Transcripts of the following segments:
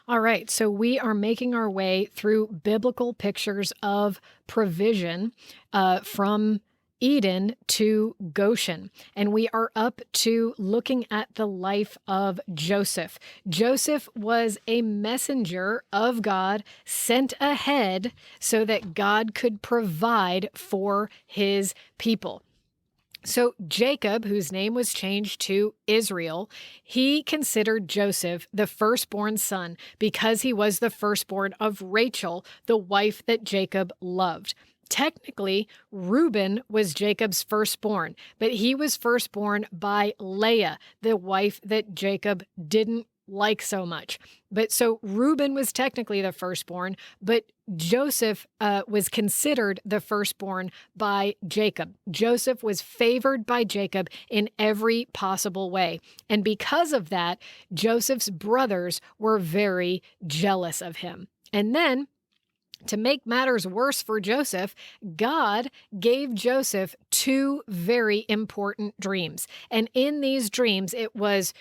All right, so we are making our way through biblical pictures of provision from Eden to Goshen, and we are up to looking at the life of Joseph. Joseph was a messenger of God sent ahead so that God could provide for his people. So Jacob, whose name was changed to Israel, he considered Joseph the firstborn son because he was the firstborn of Rachel, the wife that Jacob loved. Technically, Reuben was Jacob's firstborn, but he was firstborn by Leah, the wife that Jacob didn't like so much. But so Reuben was technically the firstborn, but Joseph was considered the firstborn by Jacob. Joseph was favored by Jacob in every possible way. And because of that, Joseph's brothers were very jealous of him. And then, to make matters worse for Joseph, God gave Joseph two very important dreams. And in these dreams, it was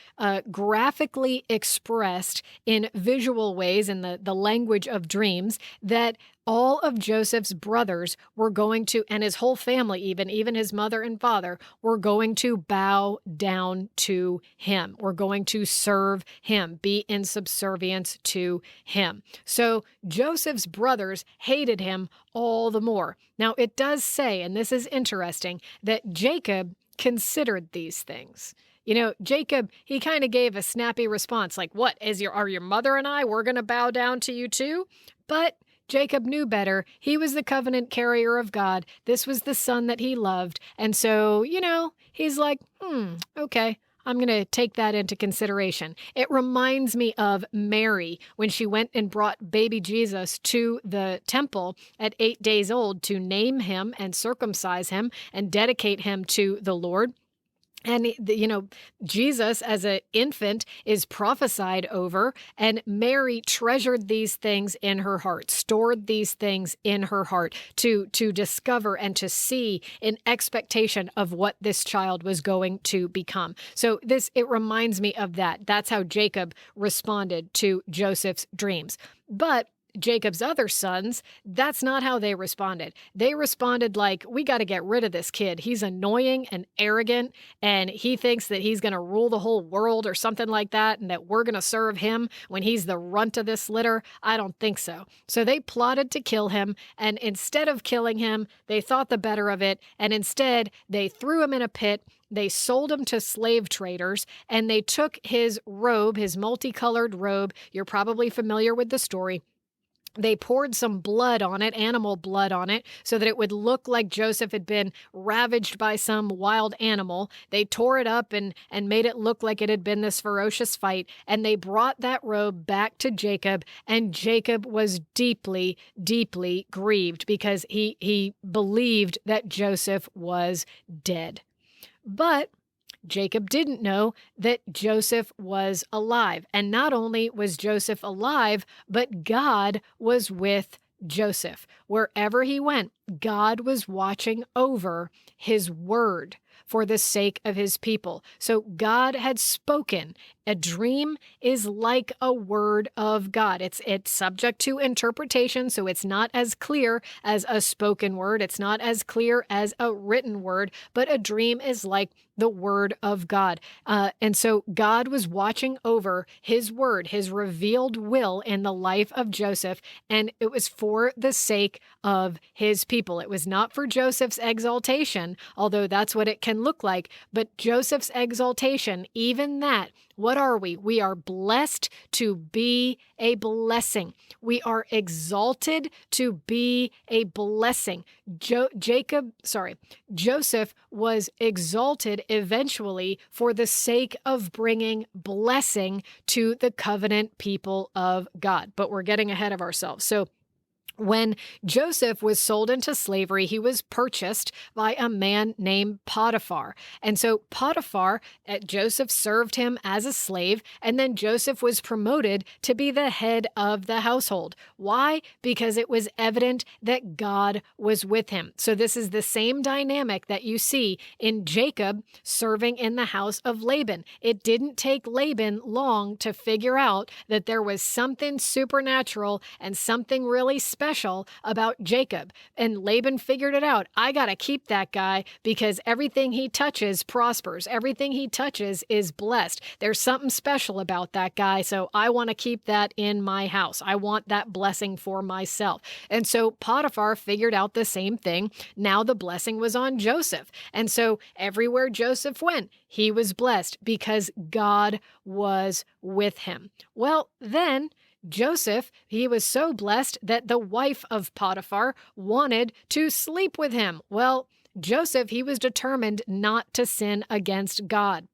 graphically expressed in visual ways, in the language of dreams, that all of Joseph's brothers were going to, and his whole family, even his mother and father, were going to bow down to him. Were going to serve him, be in subservience to him. So Joseph's brothers hated him all the more. Now, it does say, and this is interesting, that Jacob considered these things. You know, Jacob, he kind of gave a snappy response, like, what, are your mother and I, we're going to bow down to you too? But Jacob knew better. He was the covenant carrier of God. This was the son that he loved. And so, he's like, okay, I'm going to take that into consideration. It reminds me of Mary when she went and brought baby Jesus to the temple at 8 days old to name him and circumcise him and dedicate him to the Lord. And, Jesus as an infant is prophesied over, and Mary treasured these things in her heart, stored these things in her heart to discover and to see in expectation of what this child was going to become. So it reminds me of that. That's how Jacob responded to Joseph's dreams. But Jacob's other sons, that's not how they responded. They responded like, we got to get rid of this kid. He's annoying and arrogant, and he thinks that he's going to rule the whole world or something like that, and that we're going to serve him when he's the runt of this litter. I don't think so. So they plotted to kill him, and instead of killing him, they thought the better of it, and instead they threw him in a pit. They sold him to slave traders, and they took his robe, his multicolored robe. You're probably familiar with the story. They poured some blood on it, animal blood on it, so that it would look like Joseph had been ravaged by some wild animal. They tore it up and made it look like it had been this ferocious fight, and they brought that robe back to Jacob, and Jacob was deeply, deeply grieved because he believed that Joseph was dead. But Jacob didn't know that Joseph was alive. And not only was Joseph alive, but God was with Joseph. Wherever he went, God was watching over his word for the sake of his people. So God had spoken. A dream is like a word of God. It's subject to interpretation, so it's not as clear as a spoken word. It's not as clear as a written word, but a dream is like the word of God. And so God was watching over his word, his revealed will in the life of Joseph, and it was for the sake of his people. It was not for Joseph's exaltation, although that's what it can look like, but Joseph's exaltation, even that, what are we? We are blessed to be a blessing. We are exalted to be a blessing. Joseph was exalted eventually for the sake of bringing blessing to the covenant people of God. But we're getting ahead of ourselves. So When Joseph was sold into slavery, he was purchased by a man named Potiphar. And so Potiphar, Joseph served him as a slave, and then Joseph was promoted to be the head of the household. Why? Because it was evident that God was with him. So this is the same dynamic that you see in Jacob serving in the house of Laban. It didn't take Laban long to figure out that there was something supernatural and something really special about Jacob. And Laban figured it out. I got to keep that guy because everything he touches prospers. Everything he touches is blessed. There's something special about that guy, so I want to keep that in my house. I want that blessing for myself. And so Potiphar figured out the same thing. Now the blessing was on Joseph. And so everywhere Joseph went, he was blessed because God was with him. Well, then Joseph, he was so blessed that the wife of Potiphar wanted to sleep with him. Well, Joseph, he was determined not to sin against God.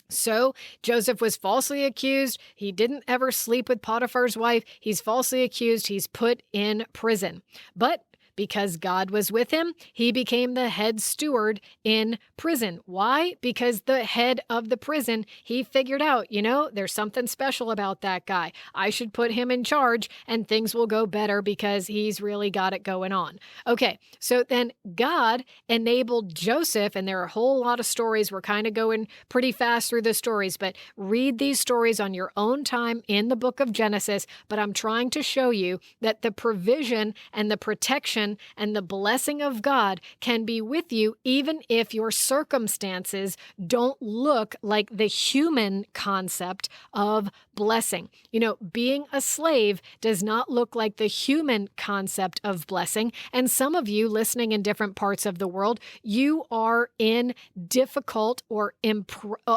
So Joseph was falsely accused. He didn't ever sleep with Potiphar's wife. He's falsely accused. He's put in prison. But because God was with him, he became the head steward in prison. Why? Because the head of the prison, he figured out, there's something special about that guy. I should put him in charge and things will go better because he's really got it going on. Okay, so then God enabled Joseph, and there are a whole lot of stories. We're kind of going pretty fast through the stories, but read these stories on your own time in the book of Genesis. But I'm trying to show you that the provision and the protection and the blessing of God can be with you even if your circumstances don't look like the human concept of blessing. Being a slave does not look like the human concept of blessing. And some of you listening in different parts of the world, you are in difficult or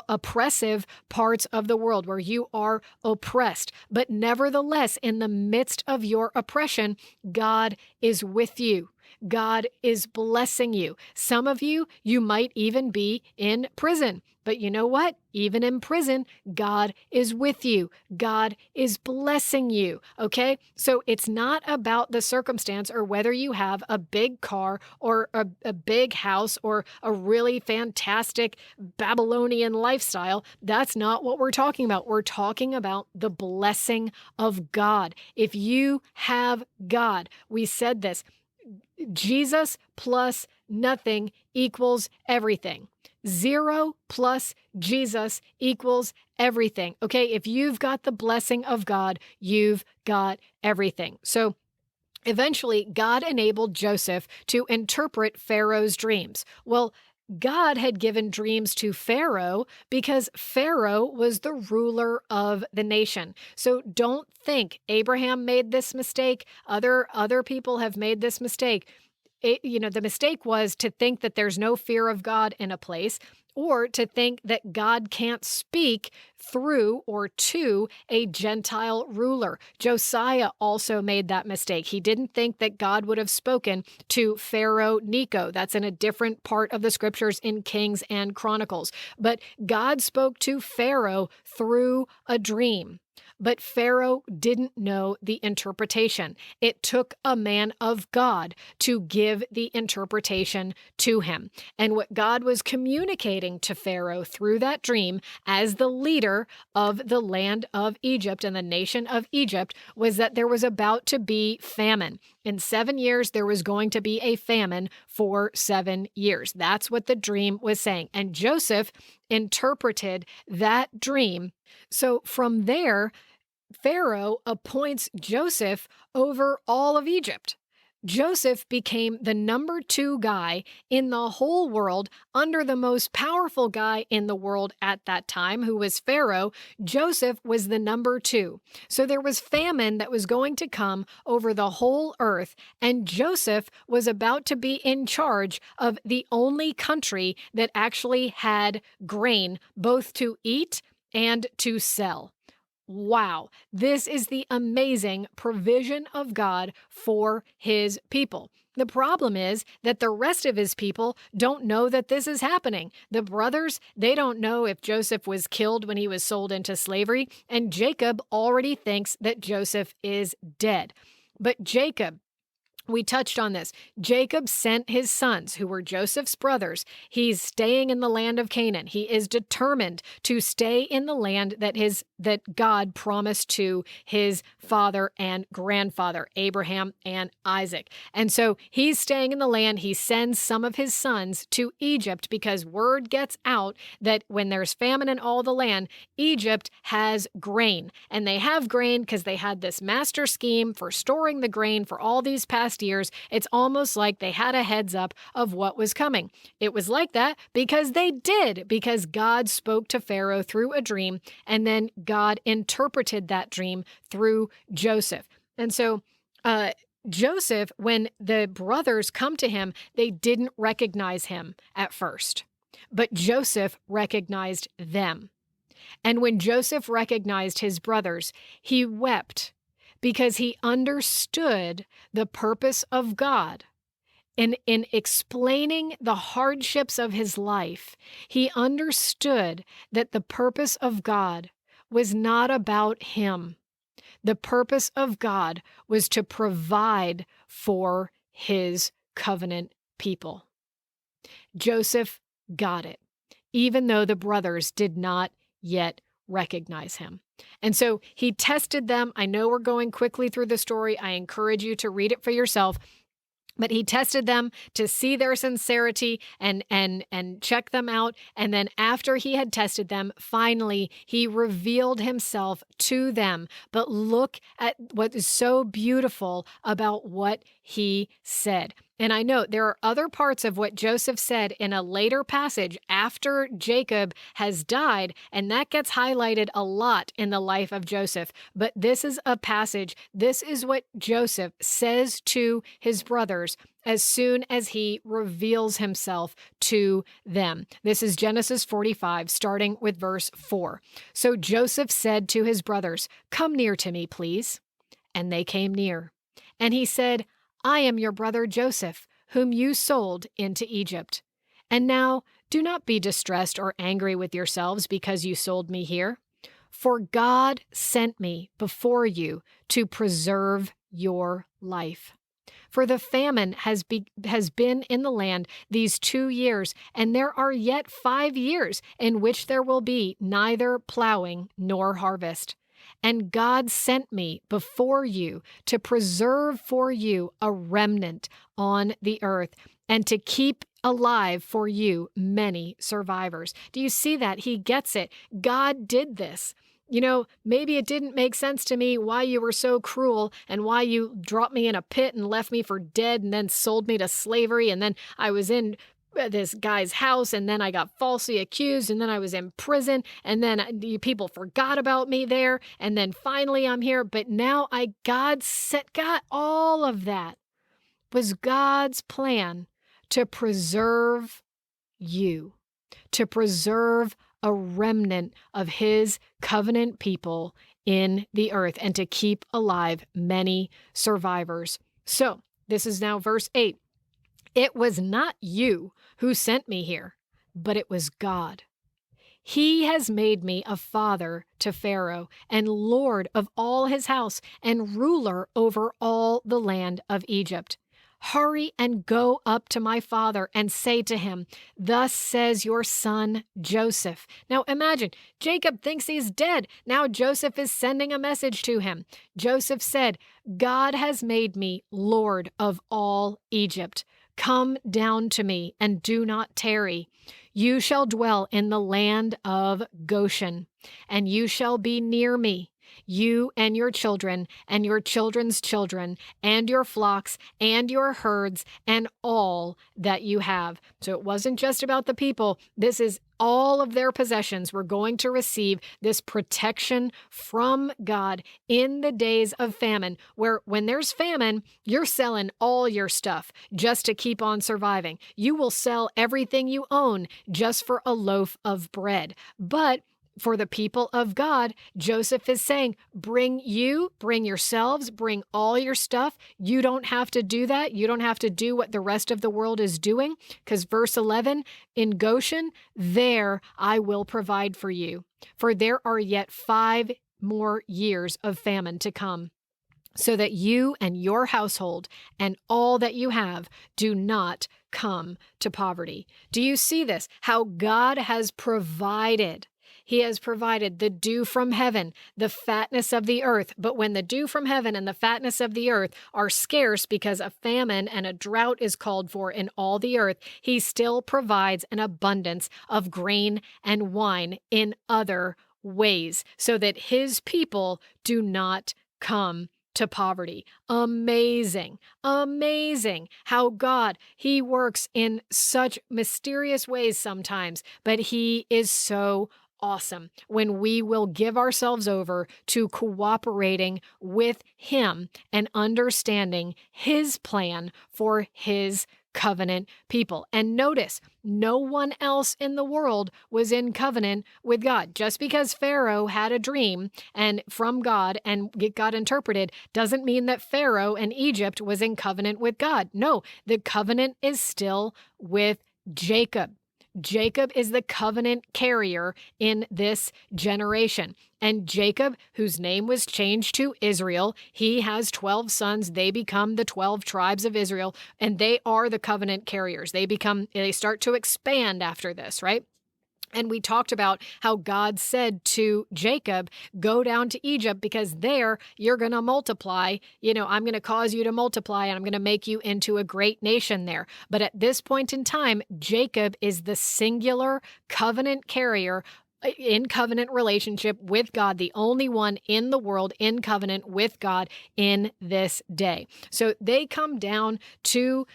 oppressive parts of the world where you are oppressed. But nevertheless, in the midst of your oppression, God is with you. God is blessing you. Some of you, you might even be in prison. But you know what? Even in prison, God is with you. God is blessing you. Okay? So it's not about the circumstance or whether you have a big car or a big house or a really fantastic Babylonian lifestyle. That's not what we're talking about. We're talking about the blessing of God. If you have God, we said this, Jesus plus nothing equals everything. 0 plus Jesus equals everything. Okay, if you've got the blessing of God, you've got everything. So eventually, God enabled Joseph to interpret Pharaoh's dreams. Well, God had given dreams to Pharaoh because Pharaoh was the ruler of the nation. So don't think Abraham made this mistake. Other people have made this mistake. The mistake was to think that there's no fear of God in a place, or to think that God can't speak through or to a Gentile ruler. Josiah also made that mistake. He didn't think that God would have spoken to Pharaoh Necho. That's in a different part of the scriptures in Kings and Chronicles. But God spoke to Pharaoh through a dream. But Pharaoh didn't know the interpretation. It took a man of God to give the interpretation to him. And what God was communicating to Pharaoh through that dream as the leader of the land of Egypt and the nation of Egypt was that there was about to be famine. In 7 years, there was going to be a famine for 7 years. That's what the dream was saying. And Joseph interpreted that dream. So from there, Pharaoh appoints Joseph over all of Egypt. Joseph became the number 2 guy in the whole world under the most powerful guy in the world at that time, who was Pharaoh. Joseph was the number 2. So there was famine that was going to come over the whole earth, and Joseph was about to be in charge of the only country that actually had grain, both to eat and to sell. Wow, this is the amazing provision of God for his people. The problem is that the rest of his people don't know that this is happening. The brothers, they don't know if Joseph was killed when he was sold into slavery, and Jacob already thinks that Joseph is dead. But Jacob, We touched on this. Jacob sent his sons, who were Joseph's brothers. He's staying in the land of Canaan. He is determined to stay in the land that God promised to his father and grandfather, Abraham and Isaac. And so he's staying in the land. He sends some of his sons to Egypt because word gets out that when there's famine in all the land, Egypt has grain. And they have grain because they had this master scheme for storing the grain for all these past years. It's almost like they had a heads up of what was coming. It was like that because they did, because God spoke to Pharaoh through a dream, and then God interpreted that dream through Joseph. And so Joseph, when the brothers come to him, they didn't recognize him at first, but Joseph recognized them. And when Joseph recognized his brothers, he wept because he understood the purpose of God. In explaining the hardships of his life, he understood that the purpose of God was not about him. The purpose of God was to provide for his covenant people. Joseph got it, even though the brothers did not yet recognize him. And so he tested them. I know we're going quickly through the story. I encourage you to read it for yourself. But he tested them to see their sincerity and check them out. And then after he had tested them, finally, he revealed himself to them. But look at what is so beautiful about what he said. And I know there are other parts of what Joseph said in a later passage after Jacob has died, and that gets highlighted a lot in the life of Joseph. But this is a passage, this is what Joseph says to his brothers as soon as he reveals himself to them. This is Genesis 45, starting with verse 4. So Joseph said to his brothers, "Come near to me, please." And they came near. And he said, "I am your brother Joseph, whom you sold into Egypt. And now do not be distressed or angry with yourselves because you sold me here. For God sent me before you to preserve your life. For the famine has been in the land these 2 years, and there are yet 5 years in which there will be neither plowing nor harvest. And God sent me before you to preserve for you a remnant on the earth and to keep alive for you many survivors." Do you see that? He gets it. God did this. You know, maybe it didn't make sense to me why you were so cruel and why you dropped me in a pit and left me for dead and then sold me to slavery. And then I was in this guy's house, and then I got falsely accused, and then I was in prison, and then people forgot about me there, and then finally I'm here. But now God, all of that was God's plan to preserve you, to preserve a remnant of his covenant people in the earth, and to keep alive many survivors. So this is now verse 8. It was not you who sent me here, but it was God. He has made me a father to Pharaoh and lord of all his house and ruler over all the land of Egypt. Hurry and go up to my father and say to him, 'Thus says your son Joseph.'" Now imagine, Jacob thinks he's dead. Now Joseph is sending a message to him. Joseph said, "God has made me lord of all Egypt. Come down to me and do not tarry. You shall dwell in the land of Goshen, and you shall be near me, you and your children and your children's children and your flocks and your herds and all that you have." So it wasn't just about the people. This is all of their possessions were going to receive this protection from God in the days of famine, where when there's famine, you're selling all your stuff just to keep on surviving. You will sell everything you own just for a loaf of bread. But for the people of God, Joseph is saying, bring yourselves, bring all your stuff. You don't have to do that. You don't have to do what the rest of the world is doing, because verse 11, in Goshen, there I will provide for you, for there are yet 5 more years of famine to come. so that you and your household and all that you have do not come to poverty. Do you see this? How God has provided. He has provided the dew from heaven, the fatness of the earth. But when the dew from heaven and the fatness of the earth are scarce because a famine and a drought is called for in all the earth, he still provides an abundance of grain and wine in other ways so that his people do not come to poverty. Amazing, amazing how God, he works in such mysterious ways sometimes, but he is so awesome when we will give ourselves over to cooperating with him and understanding his plan for his covenant people. And notice, no one else in the world was in covenant with God. Just because Pharaoh had a dream and from God and it got interpreted doesn't mean that Pharaoh and Egypt was in covenant with God. No, the covenant is still with Jacob. Jacob is the covenant carrier in this generation. And Jacob, whose name was changed to Israel, he has 12 sons. They become the 12 tribes of Israel, and they are the covenant carriers. They start to expand after this, right? And we talked about how God said to Jacob, go down to Egypt because there you're going to multiply. I'm going to cause you to multiply and I'm going to make you into a great nation there. But at this point in time, Jacob is the singular covenant carrier in covenant relationship with God, the only one in the world in covenant with God in this day. So they come down to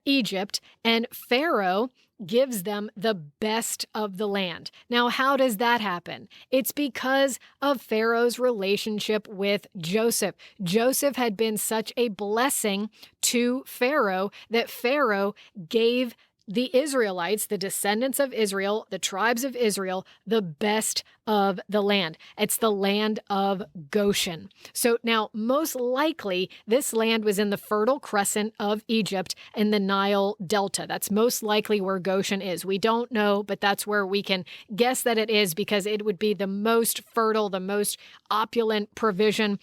Egypt, and Pharaoh gives them the best of the land. Now, how does that happen? It's because of Pharaoh's relationship with Joseph. Joseph had been such a blessing to Pharaoh that Pharaoh gave the Israelites, the descendants of Israel, the tribes of Israel, the best of the land. It's the land of Goshen. So now, most likely, this land was in the Fertile Crescent of Egypt in the Nile Delta. That's most likely where Goshen is. We don't know, but that's where we can guess that it is because it would be the most fertile, the most opulent provision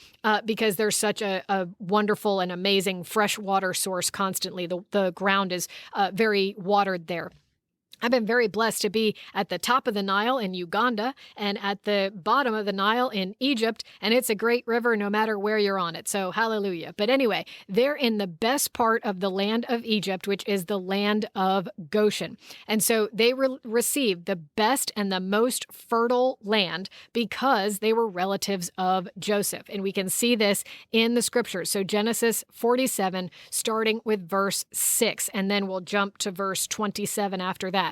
because there's such a wonderful and amazing fresh water source constantly. The ground is very watered there. I've been very blessed to be at the top of the Nile in Uganda and at the bottom of the Nile in Egypt, and it's a great river no matter where you're on it, so hallelujah. But anyway, they're in the best part of the land of Egypt, which is the land of Goshen. And so they received the best and the most fertile land because they were relatives of Joseph. And we can see this in the scriptures. So Genesis 47, starting with verse 6, and then we'll jump to verse 27 after that.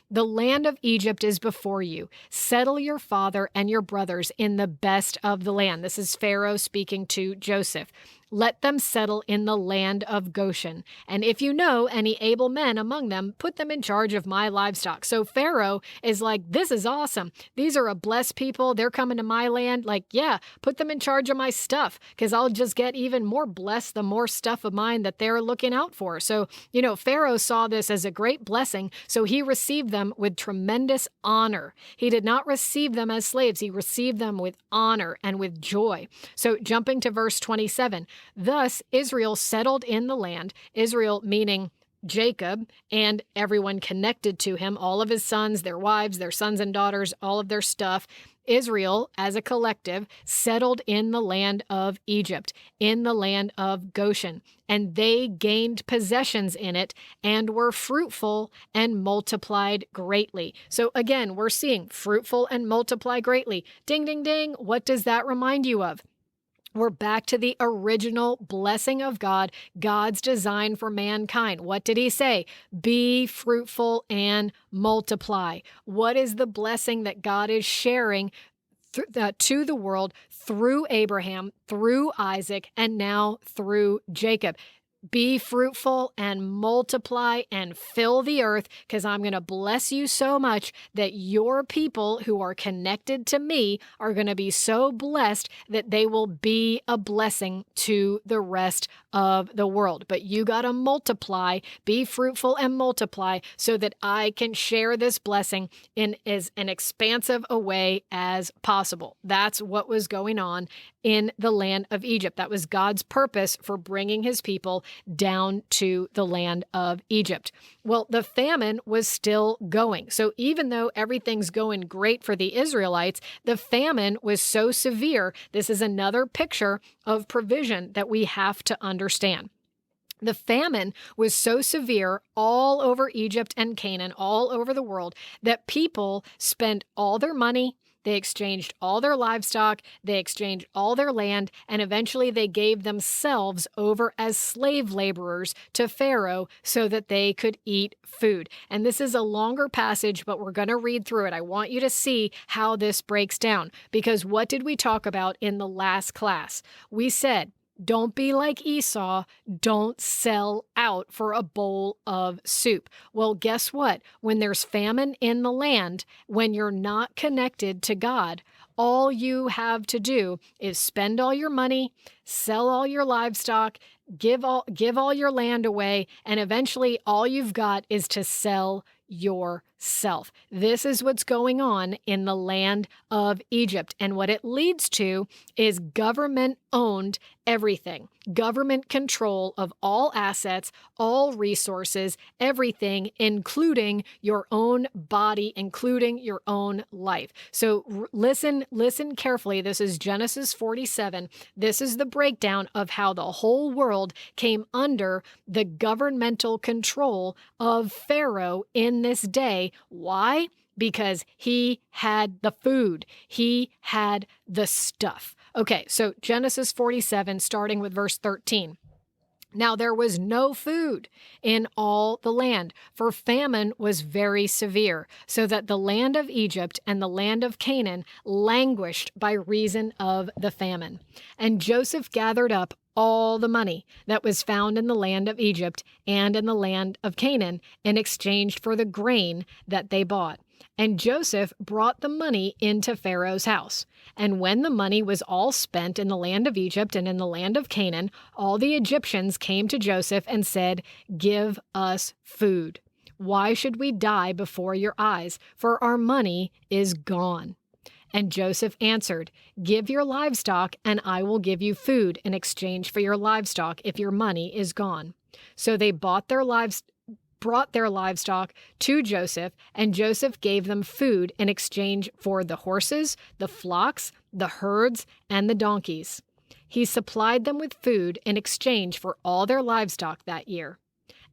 The land of Egypt is before you. Settle your father and your brothers in the best of the land. This is Pharaoh speaking to Joseph. Let them settle in the land of Goshen. And if you know any able men among them, put them in charge of my livestock. So Pharaoh is like, this is awesome. These are a blessed people. They're coming to my land. Like, yeah, put them in charge of my stuff because I'll just get even more blessed the more stuff of mine that they're looking out for. So, Pharaoh saw this as a great blessing. So he received them with tremendous honor. He did not receive them as slaves. He received them with honor and with joy. So jumping to verse 27, thus Israel settled in the land, Israel meaning Jacob and everyone connected to him, all of his sons, their wives, their sons and daughters, all of their stuff. Israel, as a collective, settled in the land of Egypt, in the land of Goshen, and they gained possessions in it and were fruitful and multiplied greatly. So again, we're seeing fruitful and multiply greatly. Ding, ding, ding. What does that remind you of? We're back to the original blessing of God, God's design for mankind. What did he say? Be fruitful and multiply. What is the blessing that God is sharing to the world through Abraham, through Isaac, and now through Jacob? Be fruitful and multiply and fill the earth, because I'm going to bless you so much that your people who are connected to me are going to be so blessed that they will be a blessing to the rest of the world. But you got to multiply, be fruitful and multiply so that I can share this blessing in as an expansive a way as possible. That's what was going on in the land of Egypt. That was God's purpose for bringing his people down to the land of Egypt. Well, the famine was still going. So even though everything's going great for the Israelites, the famine was so severe. This is another picture of provision that we have to understand. The famine was so severe all over Egypt and Canaan, all over the world, that people spent all their money, they exchanged all their livestock, they exchanged all their land, and eventually they gave themselves over as slave laborers to Pharaoh so that they could eat food. And this is a longer passage, but we're going to read through it. I want you to see how this breaks down, because what did we talk about in the last class? We said, don't be like Esau. Don't sell out for a bowl of soup. Well, guess what? When there's famine in the land, when you're not connected to God, all you have to do is spend all your money, sell all your livestock, give all your land away, and eventually all you've got is to sell yourself. This is what's going on in the land of Egypt. And what it leads to is government-owned everything. Government control of all assets, all resources, everything, including your own body, including your own life. So listen carefully. This is Genesis 47. This is the breakdown of how the whole world came under the governmental control of Pharaoh in this day. Why? Because he had the food. He had the stuff. Okay, so Genesis 47, starting with verse 13. Now there was no food in all the land, for famine was very severe, so that the land of Egypt and the land of Canaan languished by reason of the famine. And Joseph gathered up all the money that was found in the land of Egypt and in the land of Canaan in exchange for the grain that they bought. And Joseph brought the money into Pharaoh's house. And when the money was all spent in the land of Egypt and in the land of Canaan, all the Egyptians came to Joseph and said, "Give us food. Why should we die before your eyes? For our money is gone." And Joseph answered, "Give your livestock, and I will give you food in exchange for your livestock if your money is gone." So they brought their livestock to Joseph, and Joseph gave them food in exchange for the horses, the flocks, the herds, and the donkeys. He supplied them with food in exchange for all their livestock that year.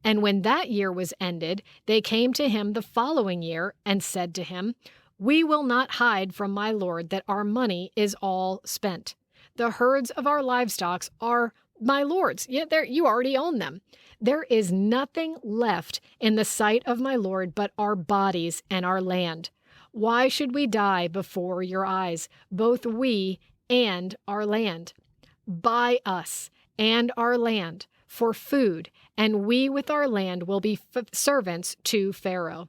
And when that year was ended, they came to him the following year and said to him, "We will not hide from my lord that our money is all spent. The herds of our livestock are my lord's. You already own them. There is nothing left in the sight of my lord but our bodies and our land. Why should we die before your eyes, both we and our land? Buy us and our land for food, and we with our land will be servants to Pharaoh.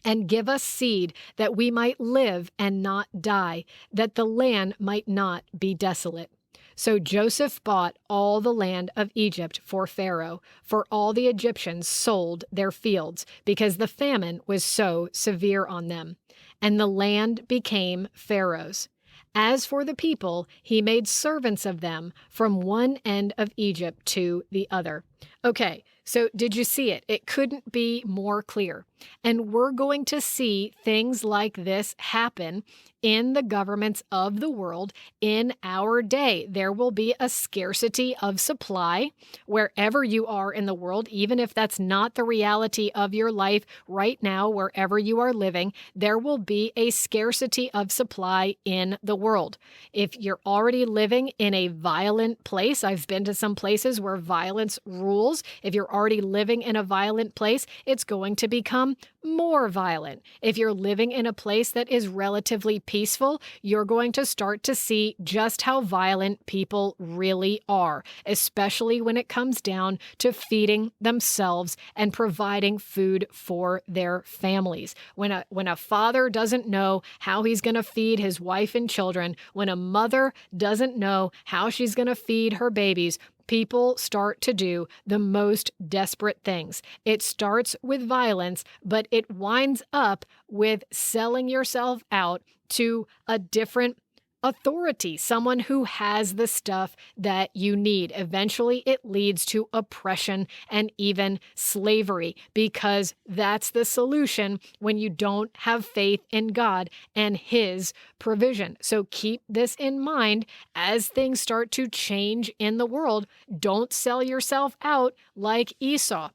And give us seed that we might live and not die, that the land might not be desolate." So Joseph bought all the land of Egypt for Pharaoh, for all the Egyptians sold their fields, because the famine was so severe on them. And the land became Pharaoh's. As for the people, he made servants of them from one end of Egypt to the other. Okay, so did you see it? It couldn't be more clear. And we're going to see things like this happen in the governments of the world in our day. There will be a scarcity of supply wherever you are in the world, even if that's not the reality of your life right now, wherever you are living, there will be a scarcity of supply in the world. If you're already living in a violent place, I've been to some places where violence rules. If you're already living in a violent place, it's going to become become more violent. If you're living in a place that is relatively peaceful, you're going to start to see just how violent people really are, especially when it comes down to feeding themselves and providing food for their families. When a father doesn't know how he's going to feed his wife and children, when a mother doesn't know how she's going to feed her babies, people start to do the most desperate things. It starts with violence, but it winds up with selling yourself out to a different authority, someone who has the stuff that you need. Eventually, it leads to oppression and even slavery, because that's the solution when you don't have faith in God and His provision. So keep this in mind as things start to change in the world. Don't sell yourself out like Esau.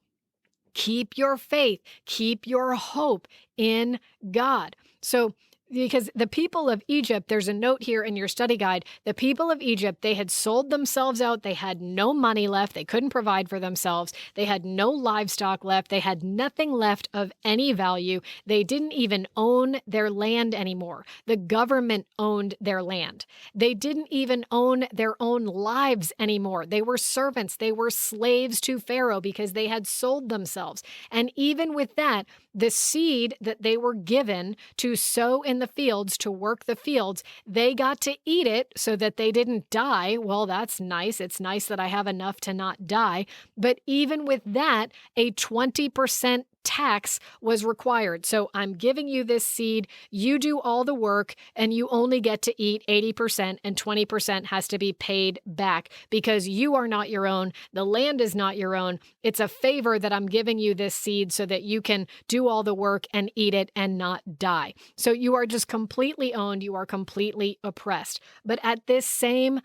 Keep your faith, keep your hope in God. So, because the people of Egypt, there's a note here in your study guide, the people of Egypt, they had sold themselves out. They had no money left. They couldn't provide for themselves. They had no livestock left. They had nothing left of any value. They didn't even own their land anymore. The government owned their land. They didn't even own their own lives anymore. They were servants. They were slaves to Pharaoh because they had sold themselves. And even with that, the seed that they were given to sow in the fields, to work the fields, they got to eat it so that they didn't die. Well, that's nice. It's nice that I have enough to not die. But even with that, a 20% tax was required. So I'm giving you this seed, you do all the work, and you only get to eat 80%, and 20% has to be paid back because you are not your own. The land is not your own. It's a favor that I'm giving you this seed so that you can do all the work and eat it and not die. So you are just completely owned. You are completely oppressed. But at this same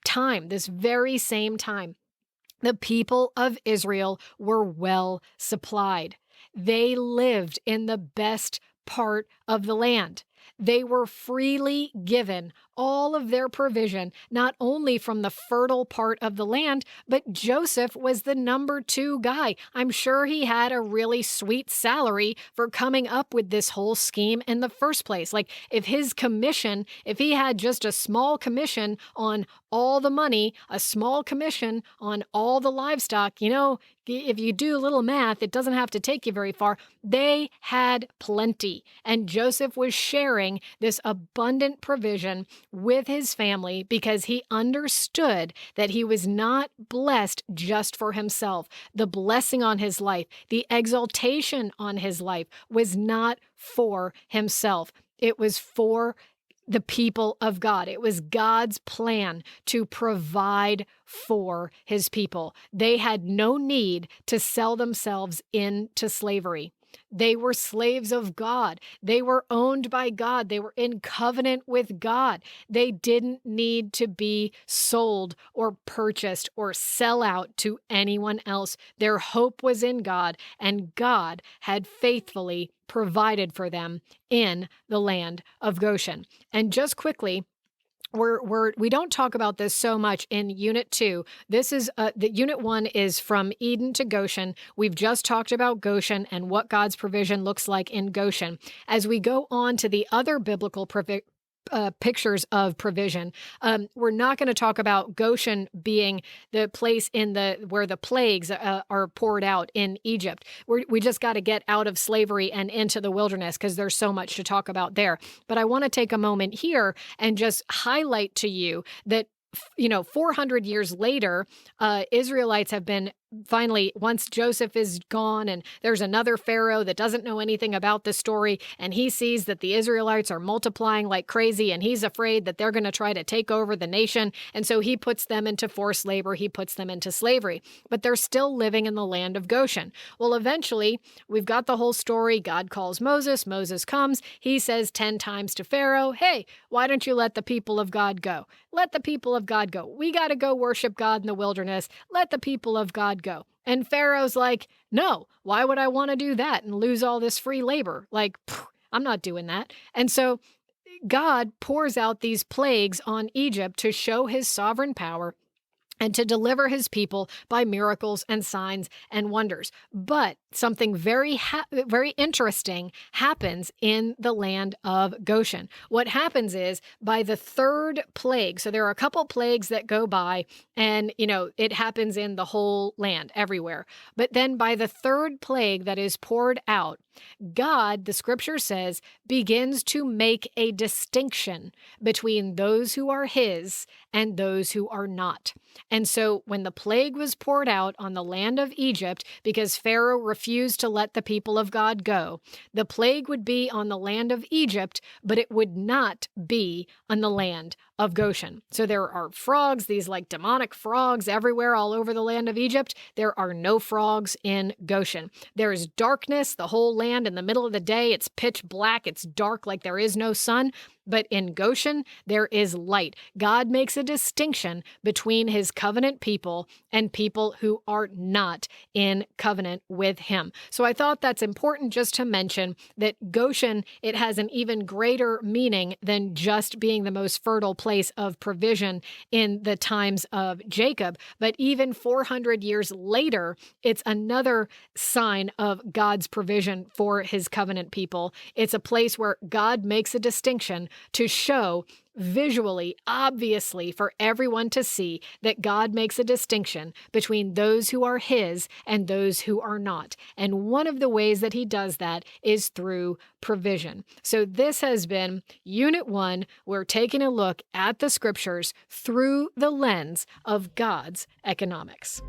time, this very same time, the people of Israel were well supplied. They lived in the best part of the land. They were freely given all of their provision, not only from the fertile part of the land, but Joseph was the number 2 guy. I'm sure he had a really sweet salary for coming up with this whole scheme in the first place. Like if he had just a small commission on all the money, a small commission on all the livestock, if you do a little math, it doesn't have to take you very far. They had plenty. And Joseph was sharing this abundant provision with his family because he understood that he was not blessed just for himself. The blessing on his life, the exaltation on his life was not for himself. It was for the people of God. It was God's plan to provide for his people. They had no need to sell themselves into slavery. They were slaves of God. They were owned by God. They were in covenant with God. They didn't need to be sold or purchased or sell out to anyone else. Their hope was in God, and God had faithfully provided for them in the land of Goshen. And just quickly, we don't talk about this so much in Unit 2. This is the Unit 1 is from Eden to Goshen. We've just talked about Goshen and what God's provision looks like in Goshen. As we go on to the other biblical pictures of provision, we're not going to talk about Goshen being the place where the plagues are poured out in Egypt. We just got to get out of slavery and into the wilderness because there's so much to talk about there. But I want to take a moment here and just highlight to you that 400 years later, Israelites have been finally, once Joseph is gone and there's another Pharaoh that doesn't know anything about the story, and he sees that the Israelites are multiplying like crazy, and he's afraid that they're going to try to take over the nation. And so he puts them into forced labor. He puts them into slavery, but they're still living in the land of Goshen. Well, eventually we've got the whole story. God calls Moses. Moses comes. He says 10 times to Pharaoh, hey, why don't you let the people of God go? Let the people of God go. We got to go worship God in the wilderness. Let the people of God go. And Pharaoh's like, no, why would I want to do that and lose all this free labor? Like, I'm not doing that. And so God pours out these plagues on Egypt to show his sovereign power. and to deliver his people by miracles and signs and wonders. But something very interesting happens in the land of Goshen. What happens is by the third plague, so there are a couple plagues that go by, and it happens in the whole land everywhere. But then by the third plague that is poured out, God, the scripture says, begins to make a distinction between those who are his and those who are not. And so when the plague was poured out on the land of Egypt, because Pharaoh refused to let the people of God go, the plague would be on the land of Egypt, but it would not be on the land of Goshen. So there are frogs, these like demonic frogs everywhere all over the land of Egypt. There are no frogs in Goshen. There is darkness, the whole land in the middle of the day. It's pitch black. It's dark like there is no sun. But in Goshen, there is light. God makes a distinction between his covenant people and people who are not in covenant with him. So I thought that's important just to mention that Goshen, it has an even greater meaning than just being the most fertile place of provision in the times of Jacob. But even 400 years later, it's another sign of God's provision for his covenant people. It's a place where God makes a distinction to show visually, obviously, for everyone to see that God makes a distinction between those who are his and those who are not. And one of the ways that he does that is through provision. So this has been Unit 1. We're taking a look at the scriptures through the lens of God's economics.